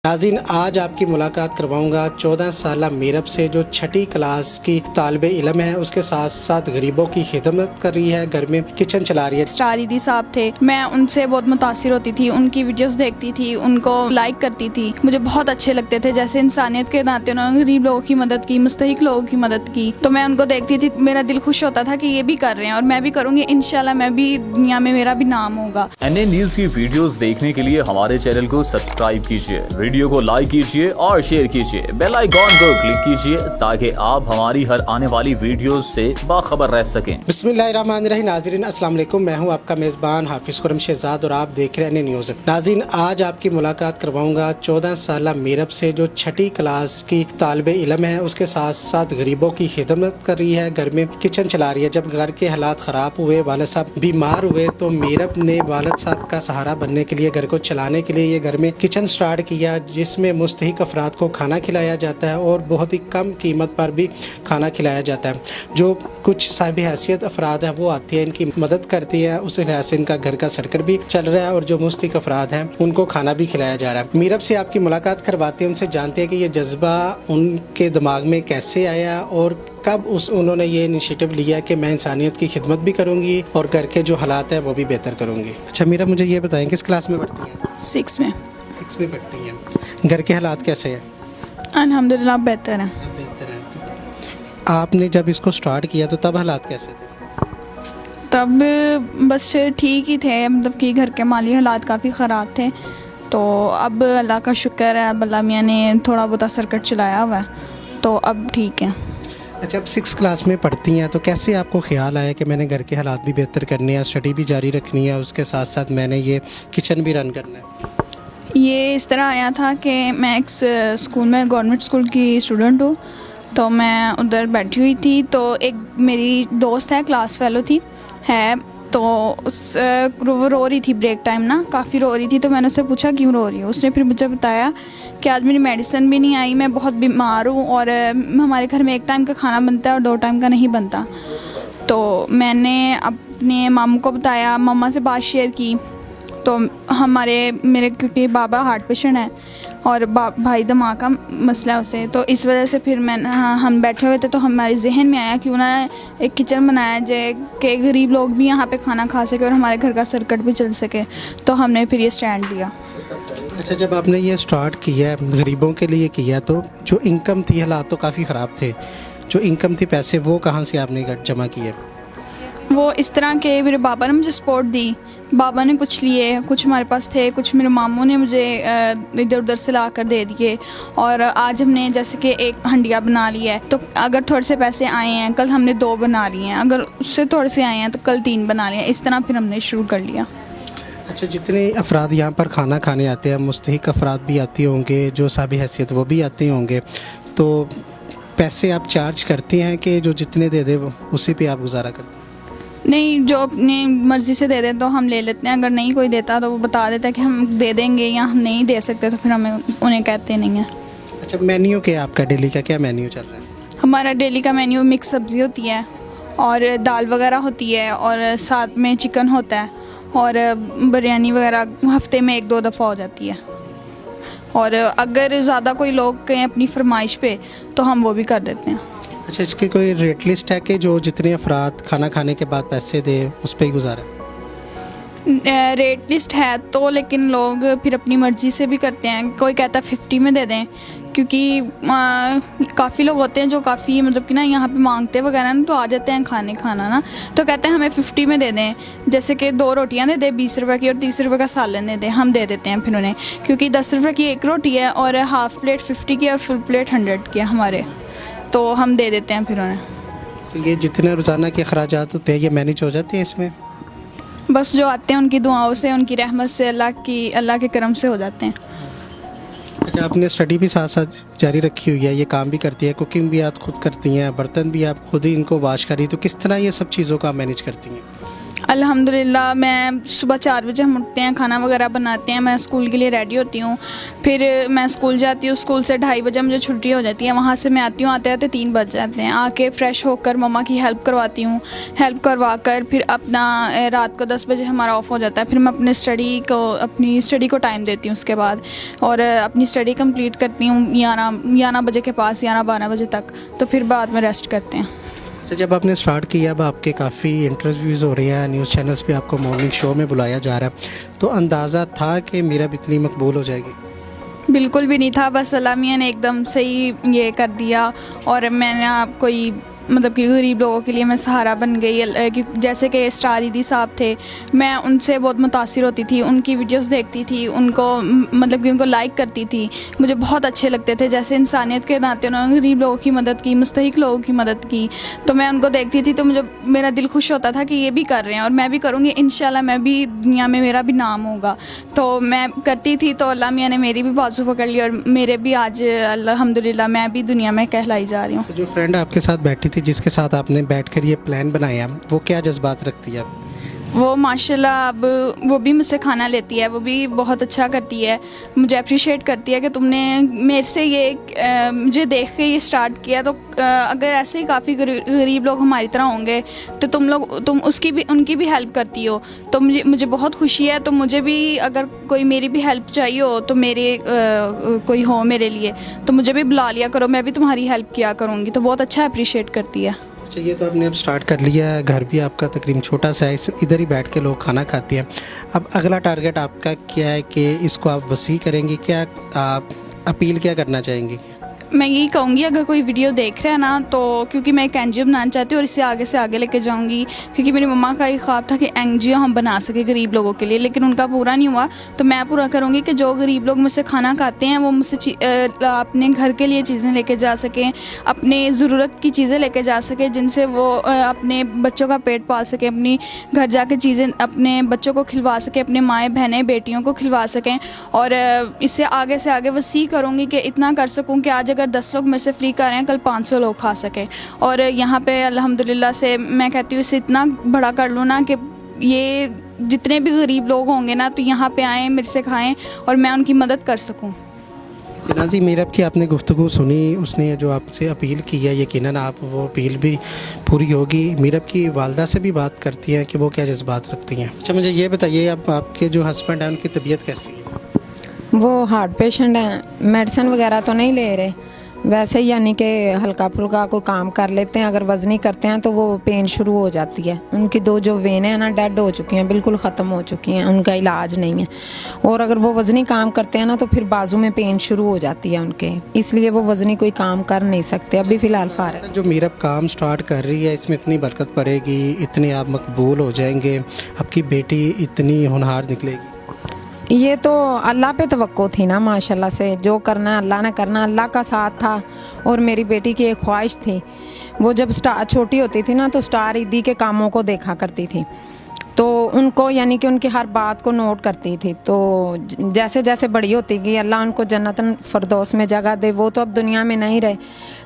नाज़रीन, आज आपकी मुलाकात करवाऊंगा 14 साला मीरब से जो छठी क्लास की तालिबे इल्म है। उसके साथ साथ गरीबों की खिदमत कर रही है, घर में किचन चला रही है। स्टार ईदी साहब थे, मैं उनसे बहुत मुतासिर होती थी, उनकी वीडियोस देखती थी, उनको लाइक करती थी, मुझे बहुत अच्छे लगते थे। जैसे इंसानियत के नाते उन्होंने गरीब लोगों की मदद की, मुस्तहिक लोगों की मदद की, तो मैं उनको देखती थी, मेरा दिल खुश होता था कि ये भी कर रहे हैं और मैं भी करूँगी। इंशाल्लाह मैं भी दुनिया में मेरा भी नाम होगा। NA न्यूज की वीडियोस देखने के लिए हमारे चैनल को सब्सक्राइब कीजिए, वीडियो को लाइक कीजिए और शेयर कीजिए, बेल आइकॉन को क्लिक कीजिए ताकि आप हमारी हर आने वाली वीडियोस से बाखबर रह सकें। बिस्मिल्लाहिर्रहमानिर्रहीम। नाज़रीन अस्सलाम वालेकुम, मैं हूं आपका मेज़बान हाफिज़ खुरम शहजाद और आप देख रहे हैं NA न्यूज़। नाज़रीन, आज आपकी मुलाकात करवाऊंगा 14 साला मीरब से जो छठी क्लास की तालिबे इल्म है। उसके साथ साथ गरीबों की खिदमत कर रही है, घर में किचन चला रही है। जब घर के हालात ख़राब हुए, वालिद साहब बीमार हुए, तो मीरब ने वालिद साहब का सहारा बनने के लिए, घर को चलाने के लिए ये घर में किचन स्टार्ट किया, जिसमें मुस्तहिक अफराद को खाना खिलाया जाता है और बहुत ही कम कीमत पर भी खाना खिलाया जाता है। जो कुछ साहिब हैसियत अफराद हैं वो आती है, इनकी मदद करती है, उस लिहाज से इनका घर का सर्कल भी चल रहा है और जो मुस्तहिक अफराद हैं उनको खाना भी खिलाया जा रहा है। मीरब से आपकी मुलाकात करवाते हैं, उनसे जानते हैं कि ये जज्बा उनके दिमाग में कैसे आया और कब उन्होंने ये इनिशिएटिव लिया कि मैं इंसानियत की खिदमत भी करूँगी और घर के जो हालात हैं वो भी बेहतर करूँगी। अच्छा मीरब, मुझे ये बताएं किस क्लास में पढ़ती हैं? 6 में। 6 में पढ़ती हैं। घर के हालात कैसे हैं? अल्हम्दुलिल्लाह बेहतर है। बेहतर है। आपने जब इसको स्टार्ट किया तो तब हालात कैसे थे? तब बस ठीक ही थे, मतलब कि घर के माली हालात काफ़ी ख़राब थे। तो अब अल्लाह का शुक्र है, अब अल्लाह मियाँ ने थोड़ा बहुत सर्कट चलाया हुआ है, तो अब ठीक है। अच्छा, अब 6 क्लास में पढ़ती हैं तो कैसे आपको ख्याल आया कि मैंने घर के हालात भी बेहतर करने हैं, स्टडी भी जारी रखनी है, उसके साथ साथ मैंने ये किचन भी रन करना है? ये इस तरह आया था कि मैं एक स्कूल में, गवर्नमेंट स्कूल की स्टूडेंट हूँ, तो मैं उधर बैठी हुई थी, तो एक मेरी दोस्त है, क्लास फेलो थी है, तो वो रो रही थी ब्रेक टाइम ना, काफ़ी रो रही थी। तो मैंने उससे पूछा क्यों रो रही है। उसने फिर मुझे बताया कि आज मेरी मेडिसिन भी नहीं आई, मैं बहुत बीमार हूँ और हमारे घर में एक टाइम का खाना बनता है और 2 टाइम का नहीं बनता। तो मैंने अपने मामू को बताया, मम्मा से बात शेयर की, तो मेरे क्योंकि बाबा हार्ट पेशेंट है और भाई दिमाग का मसला है उसे, तो इस वजह से फिर हम बैठे हुए थे, तो हमारे जहन में आया क्यों ना एक किचन बनाया जाए कि गरीब लोग भी यहाँ पे खाना खा सके और हमारे घर का सर्कट भी चल सके। तो हमने फिर ये स्टैंड लिया। अच्छा, जब आपने ये स्टार्ट किया, गरीबों के लिए किया, तो जो इनकम थी, हालात तो काफ़ी ख़राब थे, जो इनकम थी, पैसे वो कहाँ से आपने जमा किए? वो इस तरह के मेरे बाबा ने मुझे सपोर्ट दी, बाबा ने कुछ लिए, कुछ हमारे पास थे, कुछ मेरे मामू ने मुझे इधर उधर से ला कर दे दिए। और आज हमने जैसे कि एक हंडिया बना ली है, तो अगर थोड़े से पैसे आए हैं, कल हमने 2 बना लिए हैं, अगर उससे थोड़े से आए हैं तो कल 3 बना लिए हैं। इस तरह फिर हमने शुरू कर लिया। अच्छा, जितने अफराद यहाँ पर खाना खाने आते हैं, मुस्तहिक अफराद भी आते होंगे, जो साहिब हैसियत वो भी आते होंगे, तो पैसे आप चार्ज करती हैं कि जो जितने दे दे वो उसी पे आप गुजारा करते हैं? नहीं, जो अपनी मर्ज़ी से दे दें तो हम ले लेते हैं, अगर नहीं कोई देता तो वो बता देता है कि हम दे देंगे, या हम नहीं दे सकते तो फिर हमें उन्हें कहते नहीं हैं। अच्छा, मेन्यू क्या आपका डेली का, क्या मेन्यू चल रहा है? हमारा डेली का मेन्यू मिक्स सब्ज़ी होती है और दाल वगैरह होती है और साथ में चिकन होता है और बिरयानी वगैरह हफ्ते में 1-2 दफ़ा हो जाती है। और अगर ज़्यादा कोई लोग कहें अपनी फरमाइश पे तो हम वो भी कर देते हैं। अच्छा, इसकी कोई रेट लिस्ट है कि जो जितने अफराद खाना खाने के बाद पैसे दे उस पर ही गुजारा? रेट लिस्ट है तो, लेकिन लोग फिर अपनी मर्ज़ी से भी करते हैं। कोई कहता है 50 में दे दें, क्योंकि काफ़ी लोग होते हैं जो काफ़ी मतलब कि ना यहाँ पे मांगते वगैरह ना, तो आ जाते हैं खाना ना, तो कहते हैं हमें 50 में दे दें। जैसे कि 2 रोटियाँ दे दें 20 रुपये की और 30 रुपये का सालन दे दें, हम दे देते हैं फिर उन्हें, क्योंकि 10 रुपये की एक रोटी है और हाफ़ प्लेट 50 की और फुल प्लेट 100 की है हमारे, तो हम दे देते हैं फिर उन्हें। तो ये जितने रोज़ाना के अखराजात होते हैं ये मैनेज हो जाते हैं इसमें? बस जो आते हैं उनकी दुआओं से, उनकी रहमत से, अल्लाह के करम से हो जाते हैं। अच्छा, आपने स्टडी भी साथ साथ जारी रखी हुई है, ये काम भी करती है, कुकिंग भी आप खुद करती हैं, बर्तन भी आप खुद ही इनको वाश करी, तो किस तरह ये सब चीज़ों का मैनेज करती हैं? अल्हम्दुलिल्लाह मैं सुबह 4 बजे हम उठते हैं, खाना वगैरह बनाते हैं, मैं स्कूल के लिए रेडी होती हूँ, फिर मैं स्कूल जाती हूँ, स्कूल से 2:30 बजे मुझे छुट्टी हो जाती है, वहाँ से मैं आती हूँ, आते आते 3 बज जाते हैं। आके फ़्रेश होकर मम्मा की हेल्प करवाती हूँ, हेल्प करवा कर फिर अपना रात को 10 बजे हमारा ऑफ हो जाता है, फिर मैं अपनी स्टडी को टाइम देती हूँ उसके बाद, और अपनी स्टडी कंप्लीट करती हूँ 11 बजे के पास, 11-12 बजे तक, तो फिर बाद में रेस्ट करते हैं। अच्छा, जब आपने स्टार्ट किया, अब आपके काफ़ी इंटरव्यूज़ हो रहे हैं, न्यूज़ चैनल्स पे आपको मॉर्निंग शो में बुलाया जा रहा है, तो अंदाज़ा था कि मीरब इतनी मकबूल हो जाएगी? बिल्कुल भी नहीं था, बस अल्लाह मियां ने एकदम से ही ये कर दिया, और मैंने कोई मतलब कि गरीब लोगों के लिए मैं सहारा बन गई। जैसे कि स्टार ईदी साहब थे, मैं उनसे बहुत मुतासिर होती थी, उनकी वीडियोस देखती थी, उनको मतलब कि उनको लाइक करती थी, मुझे बहुत अच्छे लगते थे। जैसे इंसानियत के नाते उन्होंने गरीब लोगों की मदद की, मुस्तहिक लोगों की मदद की, तो मैं उनको देखती थी, तो मुझे मेरा दिल खुश होता था कि ये भी कर रहे हैं और मैं भी करूँगी, इंशाल्लाह मैं भी दुनिया में मेरा भी नाम होगा। तो मैं करती थी, तो अल्लाह मियां ने मेरी भी बाजू पकड़ ली, और मेरे भी आज अल्हम्दुलिल्लाह मैं भी दुनिया में कहलाई जा रही हूँ। तो जो फ्रेंड आपके साथ बैठी थी, जिसके साथ आपने बैठकर ये प्लान बनाया, वो क्या जज्बात रखती है? वो माशाल्लाह अब वो भी मुझसे खाना लेती है, वो भी बहुत अच्छा करती है, मुझे अप्रिशिएट करती है कि तुमने मेरे से ये मुझे देख के ये स्टार्ट किया, तो अगर ऐसे ही काफ़ी गरीब लोग हमारी तरह होंगे तो तुम उनकी भी हेल्प करती हो, तो मुझे बहुत खुशी है। तो मुझे भी अगर कोई मेरी भी हेल्प चाहिए हो, तो कोई हो मेरे लिए, तो मुझे भी बुला लिया करो, मैं भी तुम्हारी हेल्प किया करूँगी। तो बहुत अच्छा अप्रिशिएट करती है। अच्छा, ये तो आपने अब स्टार्ट कर लिया है, घर भी आपका तकरीबन छोटा सा है, इधर ही बैठ के लोग खाना खाते हैं। अब अगला टारगेट आपका क्या है कि इसको आप वसी करेंगे? क्या आप अपील क्या करना चाहेंगी? मैं यही कहूँगी, अगर कोई वीडियो देख रहा है ना, तो क्योंकि मैं एक NGO बनाना चाहती हूँ और इसे आगे से आगे लेके जाऊँगी, क्योंकि मेरी मम्मा का एक ख्वाब था कि NGO हम बना सके गरीब लोगों के लिए, लेकिन उनका पूरा नहीं हुआ। तो मैं पूरा करूँगी कि जो गरीब लोग मुझसे खाना खाते हैं, वो मुझसे अपने घर के लिए चीज़ें लेके जा सकें, अपने ज़रूरत की चीज़ें लेके जा सकें, जिनसे वो अपने बच्चों का पेट पाल सकें, अपनी घर जाके चीज़ें अपने बच्चों को खिलवा सकें, अपने माएँ बहनें बेटियों को खिलवा सकें। और इससे आगे वसी करूँगी कि इतना कर सकूँ कि आज अगर 10 लोग मेरे से फ्री कर रहे हैं, कल 500 लोग खा सकें। और यहाँ पे अल्हम्दुलिल्लाह से मैं कहती हूँ इसे इतना बड़ा कर लूँ ना, कि ये जितने भी गरीब लोग होंगे ना, तो यहाँ पे आएँ, मेरे से खाएं, और मैं उनकी मदद कर सकूँ। नाज़ी, मीरब की आपने गुफ्तगू सुनी, उसने जो आपसे अपील की है, यकीनन आप वो अपील भी पूरी होगी। मीरब की वालदा से भी बात करती हैं कि वो क्या जज्बात रखती हैं। अच्छा, मुझे ये बताइए, अब आपके जो हस्बैंड हैं उनकी तबीयत कैसी है? वो हार्ट पेशेंट हैं, मेडिसिन वगैरह तो नहीं ले रहे, वैसे ही यानी कि हल्का फुल्का कोई काम कर लेते हैं, अगर वज़नी करते हैं तो वो पेन शुरू हो जाती है। उनकी 2 जो वेनें हैं ना, डेड हो चुकी हैं, बिल्कुल ख़त्म हो चुकी हैं, उनका इलाज नहीं है। और अगर वो वज़नी काम करते हैं ना, तो फिर बाजू में पेन शुरू हो जाती है उनके, इसलिए वो वज़नी कोई काम कर नहीं सकते। अभी फ़िलहाल फारिग। जो मीरब काम स्टार्ट कर रही है, इसमें इतनी बरकत पड़ेगी, इतने आप मकबूल हो जाएंगे, आपकी बेटी इतनी होनहार निकलेगी। ये तो अल्लाह पे तवक्को थी ना, माशाल्लाह से जो करना है अल्लाह ने करना, अल्लाह का साथ था। और मेरी बेटी की एक ख्वाहिश थी, वो जब छोटी होती थी ना, तो स्टार ईदी के कामों को देखा करती थी, तो उनको यानी कि उनकी हर बात को नोट करती थी। तो जैसे जैसे बड़ी होती गई, अल्लाह उनको जन्नतन फ़िरदौस में जगह दे, वो तो अब दुनिया में नहीं रहे।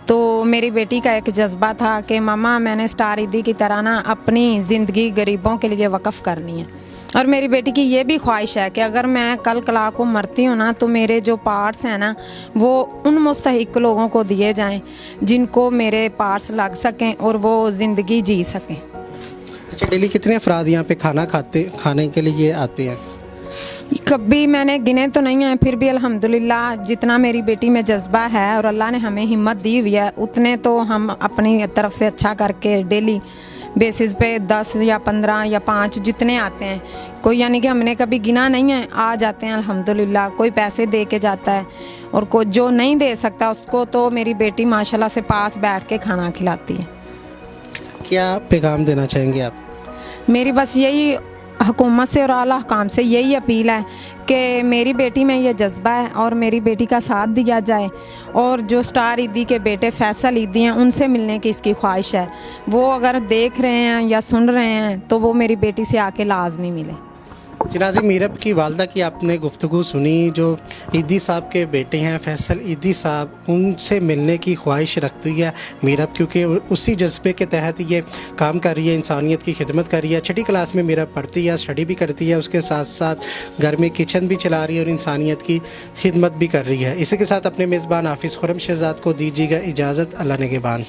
तो मेरी बेटी का एक जज्बा था कि मामा मैंने स्टार ईदी की तरह ना अपनी ज़िंदगी गरीबों के लिए वक़्फ़ करनी है। और मेरी बेटी की ये भी ख्वाहिश है कि अगर मैं कल कला को मरती हूँ ना, तो मेरे जो पार्ट्स हैं ना, वो उन मुस्तहिक लोगों को दिए जाएं जिनको मेरे पार्ट्स लग सकें और वो ज़िंदगी जी सकें। अच्छा, डेली कितने अफराद यहाँ पे खाने के लिए आते हैं? कभी मैंने गिने तो नहीं है, फिर भी अल्हम्दुलिल्लाह जितना मेरी बेटी में जज्बा है और अल्लाह ने हमें हिम्मत दी हुई है, उतने तो हम अपनी तरफ से अच्छा करके डेली बेसिस पे 10 या 15 या 5 जितने आते हैं, कोई यानी कि हमने कभी गिना नहीं है, आ जाते हैं अल्हम्दुलिल्लाह। कोई पैसे दे के जाता है, और कोई जो नहीं दे सकता उसको तो मेरी बेटी माशाल्लाह से पास बैठ के खाना खिलाती है। क्या पैगाम देना चाहेंगे आप? मेरी बस यही हुकूमत से और आला हुकाम से यही अपील है कि मेरी बेटी में ये जज्बा है और मेरी बेटी का साथ दिया जाए, और जो स्टार ईदी के बेटे फैसल ईदी हैं उनसे मिलने की इसकी ख्वाहिश है। वो अगर देख रहे हैं या सुन रहे हैं तो वो मेरी बेटी से आके लाजमी मिले। जी नाज़रीन, मीरब की वालदा की आपने गुफ्तगू सुनी, जो ईदी साहब के बेटे हैं फैसल ईदी साहब, उनसे मिलने की ख्वाहिश रखती है मीरब, क्योंकि उसी जज्बे के तहत ये काम कर रही है, इंसानियत की खिदमत कर रही है। छठी क्लास में मीरब पढ़ती है, स्टडी भी करती है, उसके साथ साथ घर में किचन भी चला रही है और इंसानियत की खिदमत भी कर रही है। इसी के साथ अपने मेज़बान हाफिज़ खुरम शहजाद को दीजिएगा इजाज़त। अल्लाह निगहबान।